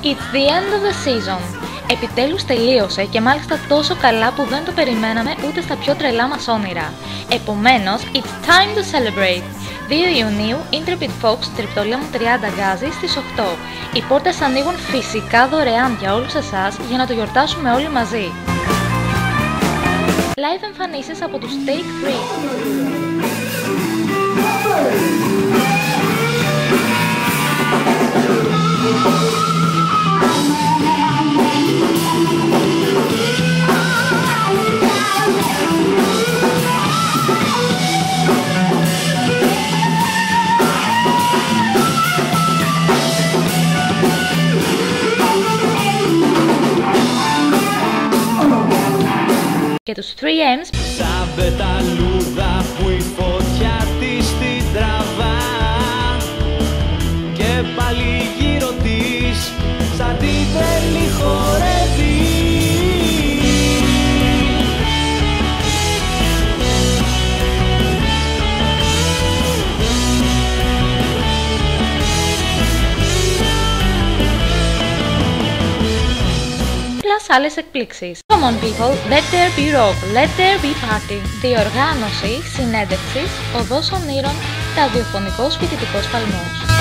It's the end of the season. Επιτέλους τελείωσε και μάλιστα τόσο καλά που δεν το περιμέναμε ούτε στα πιο τρελά μας όνειρα. Επομένως, it's time to celebrate. 2 Ιουνίου, Intrepid Fox, Τρυπτολέμου 30 Γκάζι στις 8. Οι πόρτες ανοίγουν φυσικά δωρεάν για όλους εσάς για να το γιορτάσουμε όλοι μαζί. Live εμφανίσεις από τους Take 3. Και τους 3M's σαν πεταλούδα που η φωτιά της την τραβά και πάλι γύρω της σαν τη βέλη χορεύει. Άλλες εκπλήξεις. Come on people, let there be rock, let there be party. Διοργάνωση, συνέντευξης, οδός ονείρων, ραδιοφωνικός φοιτητικός παλμός.